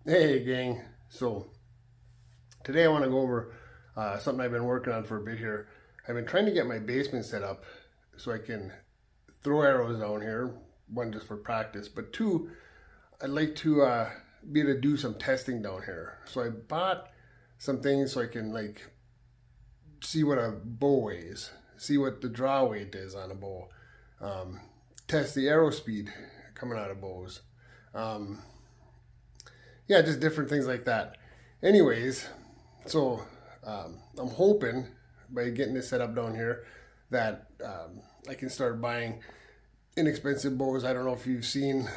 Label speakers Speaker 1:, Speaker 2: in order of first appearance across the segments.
Speaker 1: Hey gang, so today I want to go over something I've been working on for a bit here. I've been trying to get my basement set up so I can throw arrows down here, one just for practice, but two, I'd like to be able to do some testing down here. So I bought some things so I can like see what a bow weighs, see what the draw weight is on a bow, test the arrow speed coming out of bows. Um, yeah, just different things like that. Anyways, so I'm hoping by getting this set up down here that I can start buying inexpensive bows. I don't know if you've seen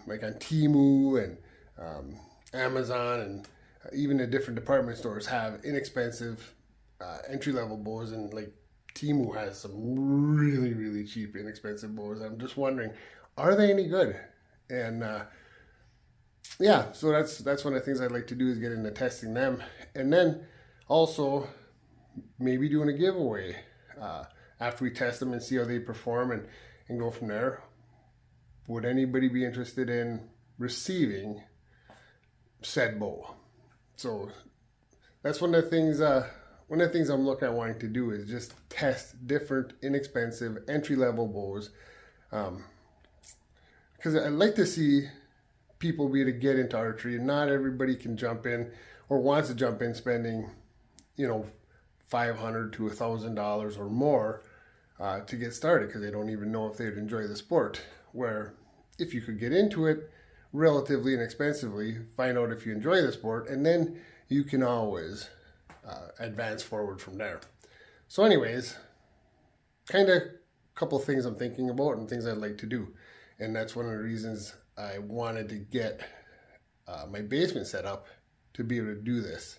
Speaker 1: like on Temu and Amazon and even the different department stores have inexpensive entry-level bows, and like Temu has some really cheap inexpensive bows. I'm just wondering, are they any good? And yeah, so that's one of the things I'd like to do is get into testing them, and then also maybe doing a giveaway after we test them and see how they perform, and go from there. Would anybody be interested in receiving said bow? So that's one of the things I'm looking at wanting to do is just test different inexpensive entry-level bows, because I'd like to see people be able to get into archery, and not everybody can jump in or wants to jump in spending, $500 to $1,000 or more to get started because they don't even know if they'd enjoy the sport. Where if you could get into it relatively inexpensively, find out if you enjoy the sport, and then you can always advance forward from there. So anyways, kind of a couple things I'm thinking about and things I'd like to do. And that's one of the reasons I wanted to get my basement set up to be able to do this.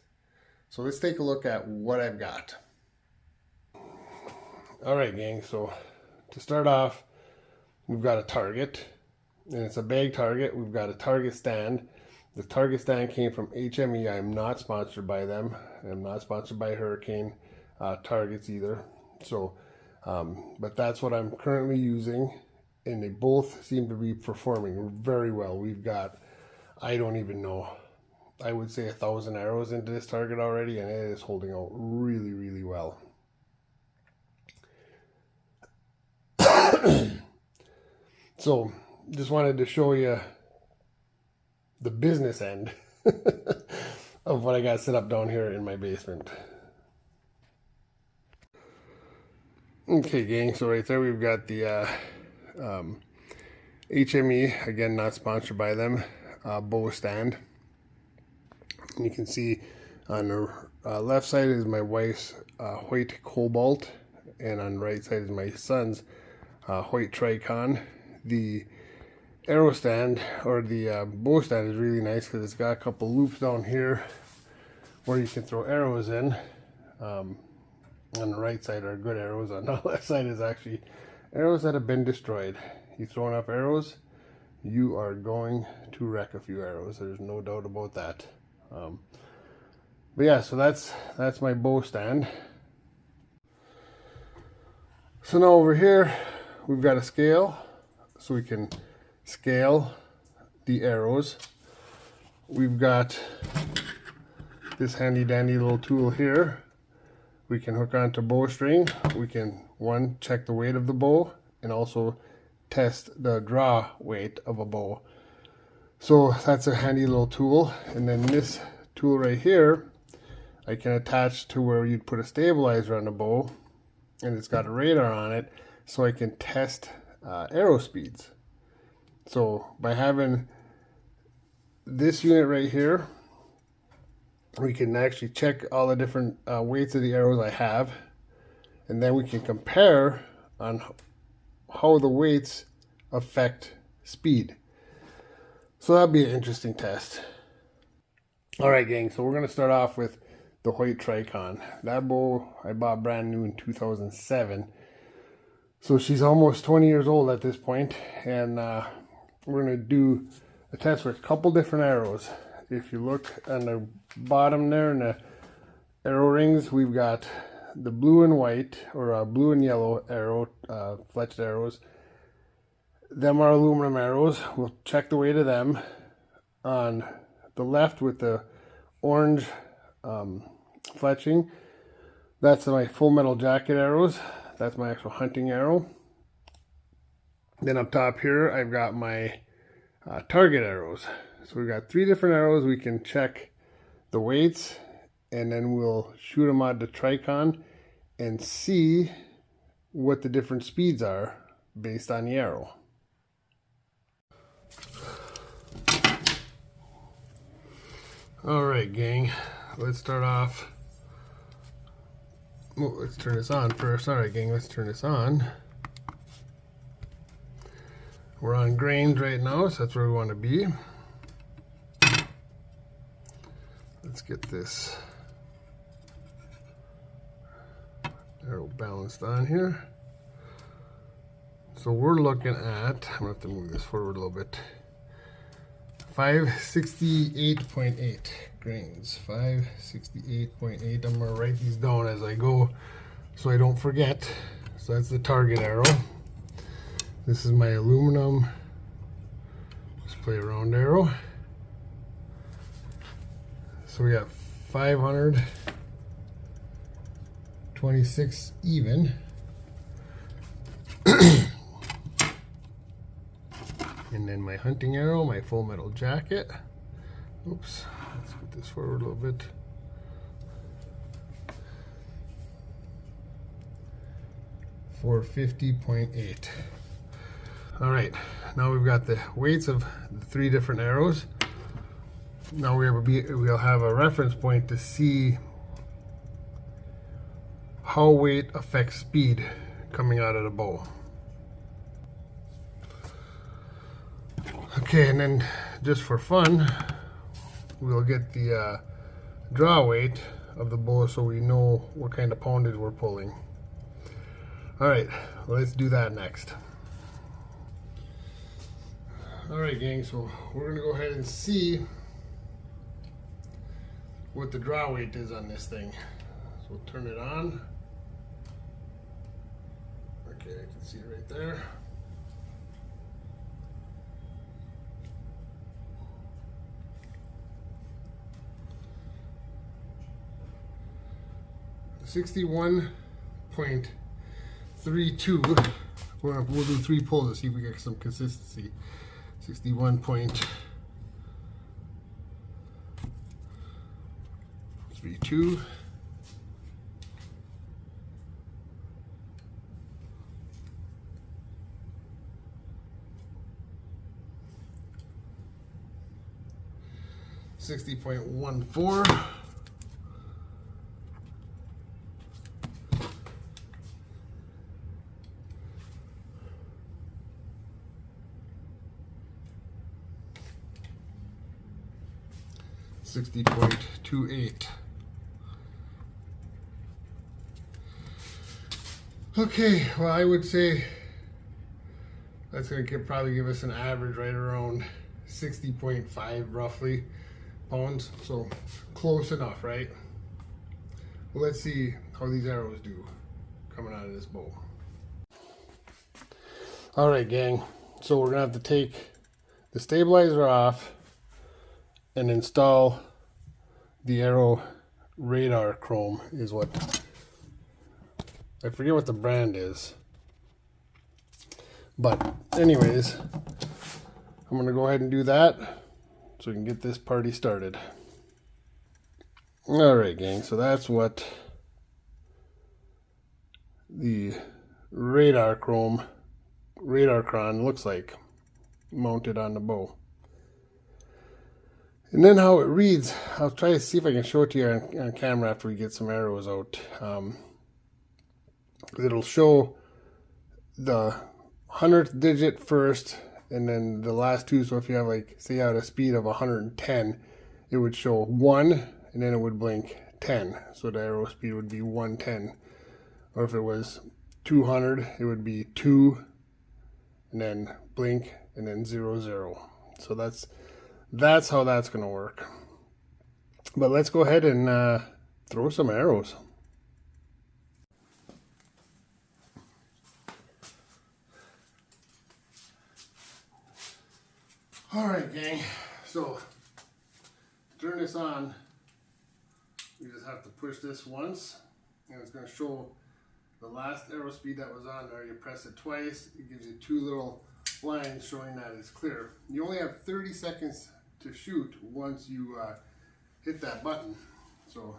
Speaker 1: So let's take a look at what I've got. All right, gang, so to start off, we've got a target, and it's a bag target. We've got a target stand. The target stand came from HME. I'm not sponsored by them. I'm not sponsored by Hurricane Targets either. So, but that's what I'm currently using, and they both seem to be performing very well. We've got, I don't even know, I would say 1,000 arrows into this target already, and it is holding out really well. So just wanted to show you the business end of what I got set up down here in my basement. Okay, gang, so right there we've got the HME, again not sponsored by them, bow stand. And you can see on the left side is my wife's white Cobalt, and on the right side is my son's white Tricon. The arrow stand, or the bow stand, is really nice because it's got a couple loops down here where you can throw arrows in. On the right side are good arrows. On the left side is actually arrows that have been destroyed. You throw enough arrows, you are going to wreck a few arrows. There's no doubt about that. But yeah, so that's my bow stand. So now over here we've got a scale, so we can scale the arrows. We've got this handy dandy little tool here. We can hook onto bowstring. We can, one, check the weight of the bow, and also test the draw weight of a bow. So that's a handy little tool. And then this tool right here, I can attach to where you'd put a stabilizer on the bow, and it's got a radar on it, so I can test arrow speeds. So by having this unit right here, we can actually check all the different weights of the arrows I have, and then we can compare on how the weights affect speed. So that'd be an interesting test. All right, gang, so we're going to start off with the white Tricon. That bow I bought brand new in 2007. So she's almost 20 years old at this point, and we're going to do a test with a couple different arrows. If you look on the bottom there in the arrow rings, we've got the blue and white, or blue and yellow arrow, fletched arrows. Them are aluminum arrows. We'll check the weight of them on the left with the orange fletching, that's my full metal jacket arrows. That's my actual hunting arrow. Then up top here, I've got my target arrows. So we've got 3 different arrows. We can check the weights, and then we'll shoot them out to Tricon and see what the different speeds are based on the arrow. Alright gang, let's start off. Oh, let's turn this on first. Alright gang, let's turn this on. We're on grains right now, so that's where we want to be. Let's get this arrow balanced on here. So we're looking at, I'm going to have to move this forward a little bit, 568.8 grains. 568.8. I'm going to write these down as I go so I don't forget. So that's the target arrow. This is my aluminum display round arrow. So we got 526 even. And then my hunting arrow, my full metal jacket. Oops, let's put this forward a little bit. $450.8. All right, now we've got the weights of the 3 different arrows. Now we'll have a reference point to see how weight affects speed coming out of the bow. Okay, and then just for fun, we'll get the draw weight of the bow so we know what kind of poundage we're pulling. All right, let's do that next. All right, gang, so we're gonna go ahead and see what the draw weight is on this thing. So we'll turn it on. Okay, I can see it right there. $61.32. We'll do 3 pulls to see if we get some consistency. 61.32. $60.14. $60.28. Okay, well, I would say that's going to probably give us an average right around 60.5 roughly pounds. So close enough, right? Well, let's see how these arrows do coming out of this bow. All right, gang. So we're going to have to take the stabilizer off and install the arrow radar chrome is what, I forget what the brand is, but anyways, I'm gonna go ahead and do that so we can get this party started. All right, gang, so that's what the radar chrome looks like mounted on the bow. And then how it reads, I'll try to see if I can show it to you on camera after we get some arrows out. It'll show the 100th digit first, and then the last 2. So if you have, like, say you had a speed of 110, it would show 1, and then it would blink 10. So the arrow speed would be 110. Or if it was 200, it would be 2, and then blink, and then 0, 0. So that's how that's going to work. But let's go ahead and throw some arrows. All right, gang. So turn this on, you just have to push this once, and it's going to show the last arrow speed that was on there. You press it twice, it gives you two little lines showing that it's clear. You only have 30 seconds to shoot once you hit that button. So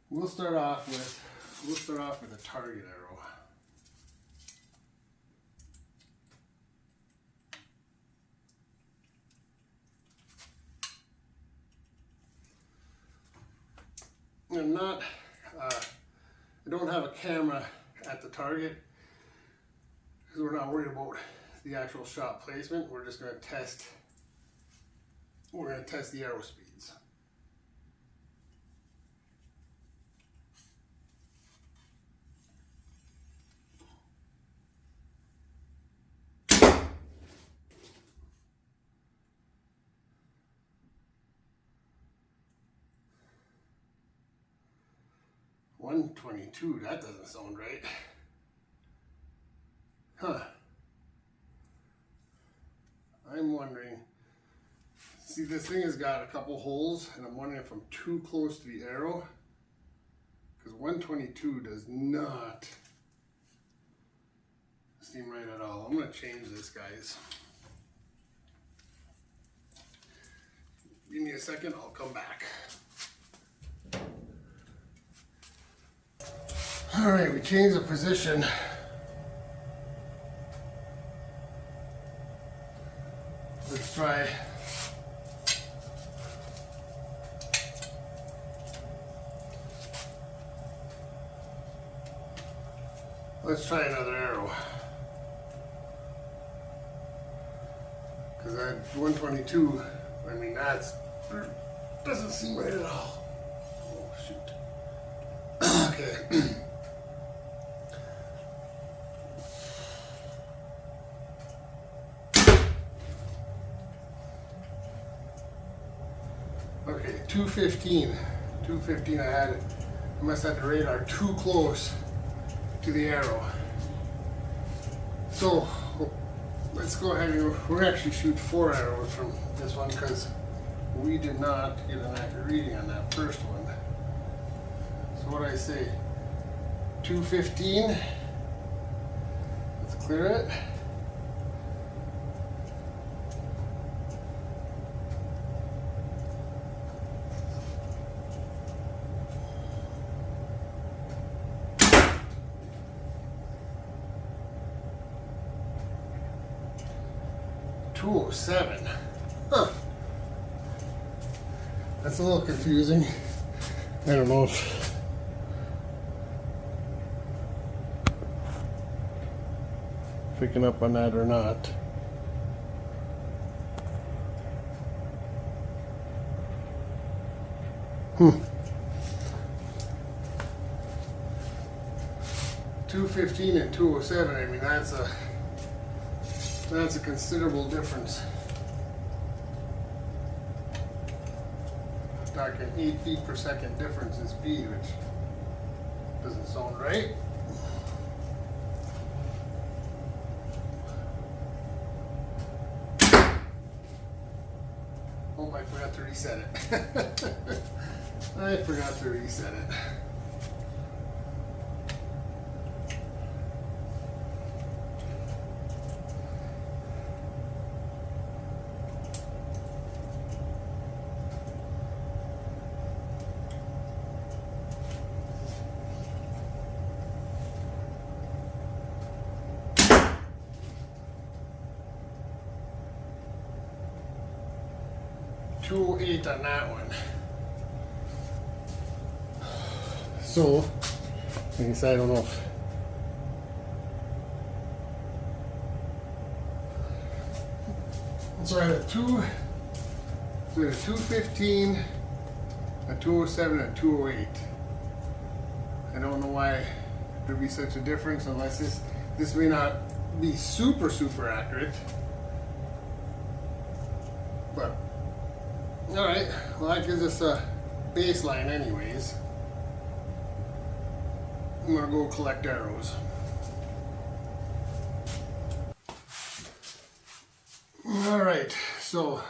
Speaker 1: we'll start off with a target arrow. I'm not, I don't have a camera at the target because we're not worried about the actual shot placement. We're just going to test, the arrow speeds. .122, that doesn't sound right. Huh. I'm wondering, see, this thing has got a couple holes, and I'm wondering if I'm too close to the arrow, because 122 does not seem right at all. I'm going to change this, guys. Give me a second, I'll come back. All right, we changed the position. Let's try. Let's try another arrow. Because that 122, I mean, that's doesn't seem right at all. Oh shoot. Okay. Okay, 215. 215 I must have the radar too close to the arrow. So let's go ahead and we're gonna actually shoot 4 arrows from this one because we did not get an accurate reading on that first one. So what do I say? 215. Let's clear it. .207. Huh. That's a little confusing. I don't know if picking up on that or not. Hmm. 215 and 207. I mean, that's a considerable difference. Talking 8 feet per second difference in speed, which doesn't sound right. Oh, I forgot to reset it. I forgot to reset it. .208 on that one. So, I guess I don't know if so I had a 215, a 207, and a 208. I don't know why there'd be such a difference unless this may not be super accurate. But alright, well that gives us a baseline anyways. I'm gonna go collect arrows. Alright, so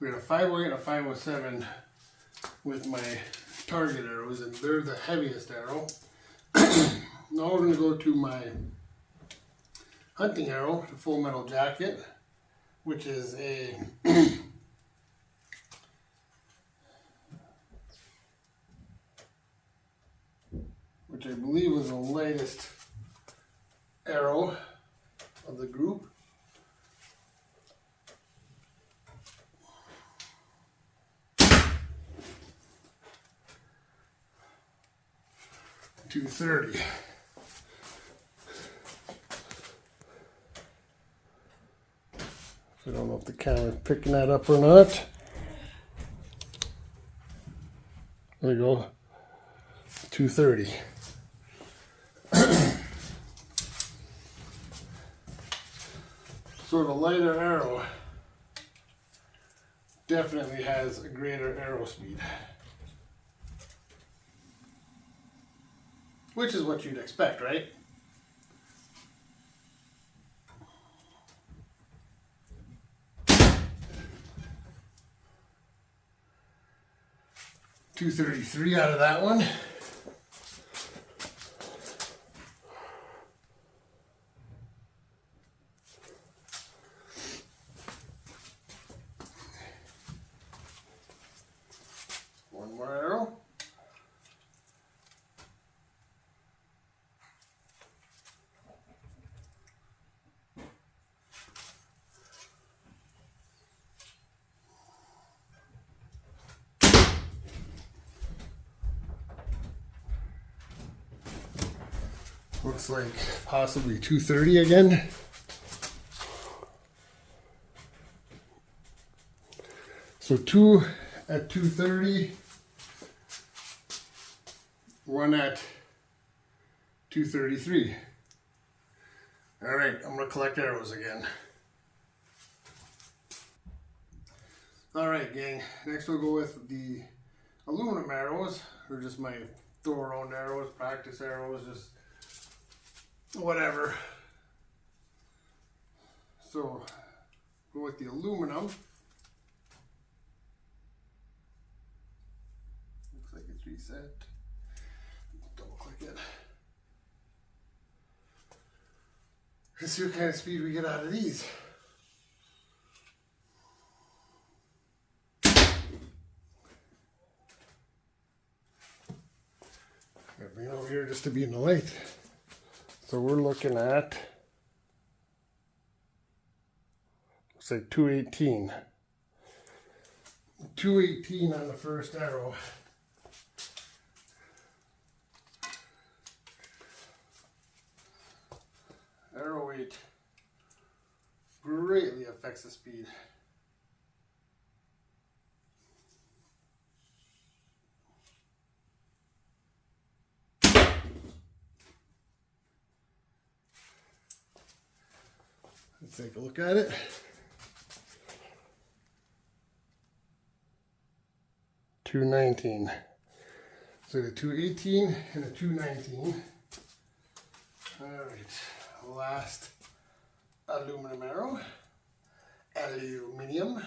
Speaker 1: We got a 508 and a 507 with my target arrows, and they're the heaviest arrow. Now we're going to go to my hunting arrow, the Full Metal Jacket, which is a which I believe was the lightest arrow of the group. .230. I don't know if the camera's picking that up or not. There we go. 230. So the lighter arrow definitely has a greater arrow speed, which is what you'd expect, right? .233 out of that one. One more arrow. Looks like possibly 230 again. So 2 at 230, 1 at 233. All right, I'm gonna collect arrows again. All right, gang, next we'll go with the aluminum arrows, or just my throw around arrows, practice arrows, just whatever. So go with the aluminum. Looks like it's reset. Double click it. Let's see what kind of speed we get out of these. Gotta bring it over here just to be in the light. So we're looking at, looks like 218. 218 on the first arrow. Arrow weight greatly affects the speed. Let's take a look at it. .219. So the 218 and a 219. All right, last aluminum arrow. Aluminium.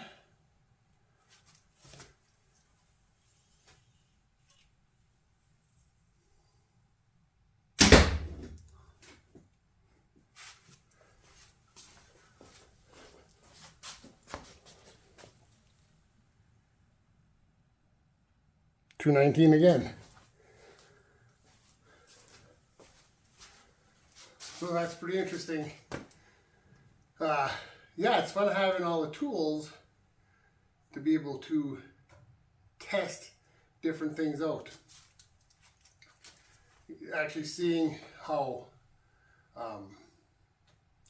Speaker 1: .219 again. So that's pretty interesting. Yeah, it's fun having all the tools to be able to test different things out. Actually seeing how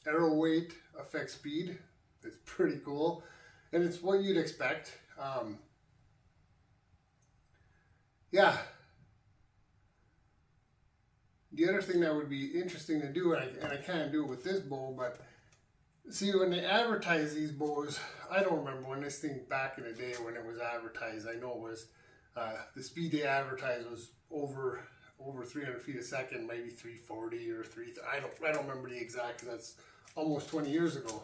Speaker 1: arrow weight affects speed is pretty cool. And it's what you'd expect. Yeah. The other thing that would be interesting to do, and I can't do it with this bow, but see, when they advertise these bows, I don't remember when this thing back in the day when it was advertised. I know it was the speed they advertised was over 300 feet a second, maybe 340 or 3. I don't remember the exact. That's almost 20 years ago,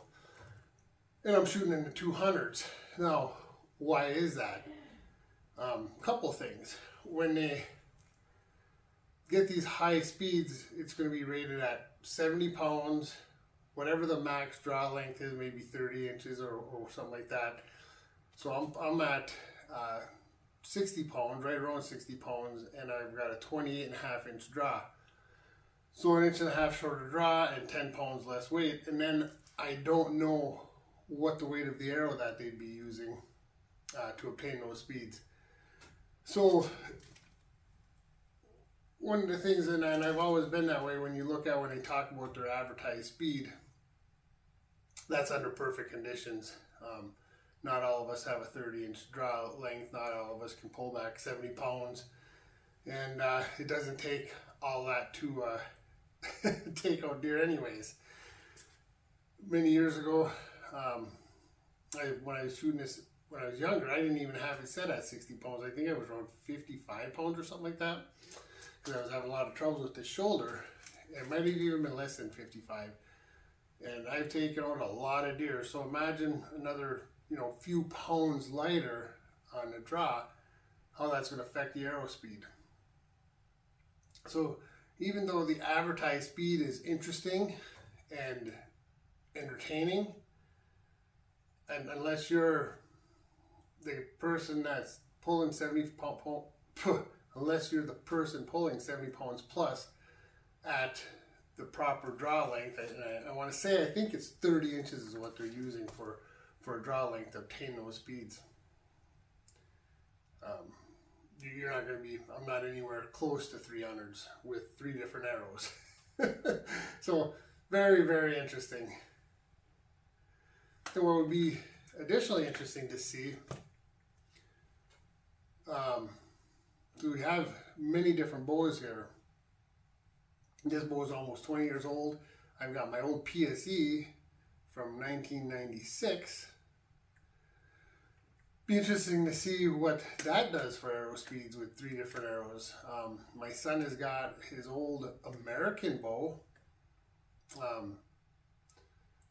Speaker 1: and I'm shooting in the 200s now. why is that? Couple things. When they get these high speeds, it's going to be rated at 70 pounds, whatever the max draw length is, maybe 30 inches or something like that. So I'm at 60 pounds, right around 60 pounds, and I've got a 28.5 inch draw. So 1.5 inches shorter draw and 10 pounds less weight. And then I don't know what the weight of the arrow that they'd be using to obtain those speeds. So one of the things, and I've always been that way, when you look at when they talk about their advertised speed, that's under perfect conditions. Not all of us have a 30-inch draw length. Not all of us can pull back 70 pounds. And it doesn't take all that to take out deer anyways. Many years ago, when I was shooting this, when I was younger, I didn't even have it set at 60 pounds. I think I was around 55 pounds or something like that, because I was having a lot of trouble with the shoulder. It might have even been less than 55. And I've taken out a lot of deer. So imagine another, few pounds lighter on the draw, how that's going to affect the arrow speed. So even though the advertised speed is interesting and entertaining, and unless you're the person that's pulling 70 pounds, unless you're the person pulling 70 pounds plus at the proper draw length, and I want to say, I think it's 30 inches is what they're using for a draw length to obtain those speeds. You're not going to be, I'm not anywhere close to 300s with 3 different arrows. So very, very interesting. And what would be additionally interesting to see, so we have many different bows here. This bow is almost 20 years old. I've got my old PSE from 1996. Be interesting to see what that does for arrow speeds with 3 different arrows. My son has got his old American bow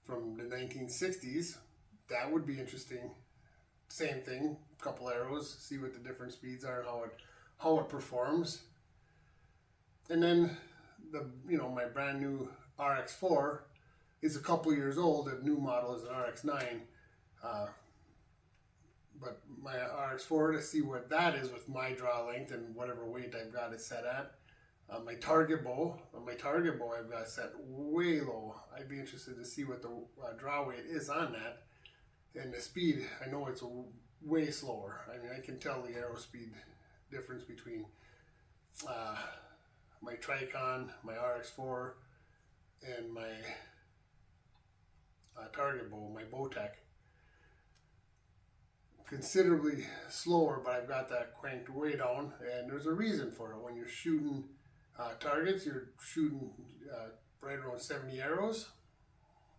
Speaker 1: from the 1960s. That would be interesting. Same thing, a couple arrows, see what the different speeds are and how it performs. And then my brand new RX4 is a couple years old. The new model is an RX9. But my RX4, to see what that is with my draw length and whatever weight I've got it set at. My target bow, I've got set way low. I'd be interested to see what the draw weight is on that. And the speed, I know it's way slower. I mean, I can tell the arrow speed difference between my Tricon, my RX4, and my target bow, my Bowtech. Considerably slower, but I've got that cranked way down, and there's a reason for it. When you're shooting targets, you're shooting right around 70 arrows.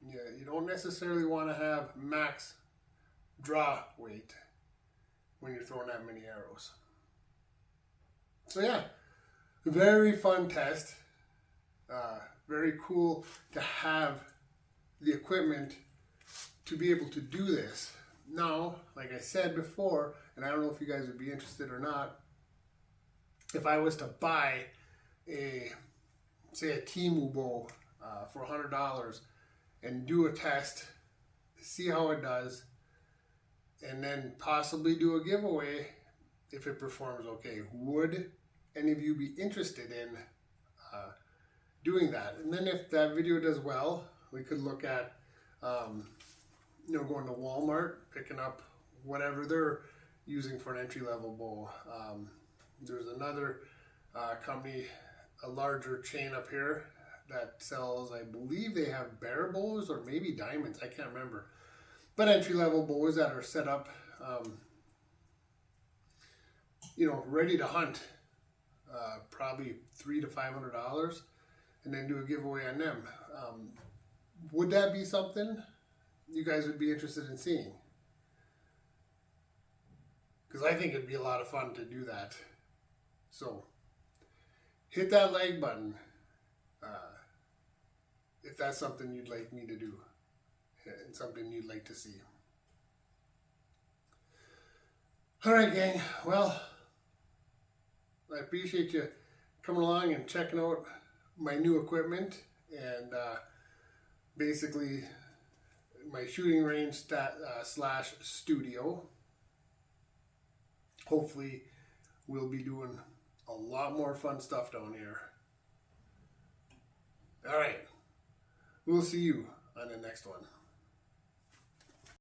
Speaker 1: You don't necessarily want to have max draw weight when you're throwing that many arrows. So yeah, very fun test. Very cool to have the equipment to be able to do this. Now, like I said before, and I don't know if you guys would be interested or not, if I was to buy say a Temu bow for $100 and do a test, see how it does, and then possibly do a giveaway if it performs okay, would any of you be interested in doing that? And then if that video does well, we could look at going to Walmart, picking up whatever they're using for an entry-level bow. There's another company, a larger chain up here, that sells, I believe they have bear bows or maybe diamonds, I can't remember. But entry-level bows that are set up, ready to hunt, probably $300 to $500, and then do a giveaway on them. Would that be something you guys would be interested in seeing? Because I think it'd be a lot of fun to do that. So hit that like button if that's something you'd like me to do and something you'd like to see. All right, gang. Well, I appreciate you coming along and checking out my new equipment and basically my shooting range slash studio. Hopefully we'll be doing a lot more fun stuff down here. All right. We'll see you on the next one.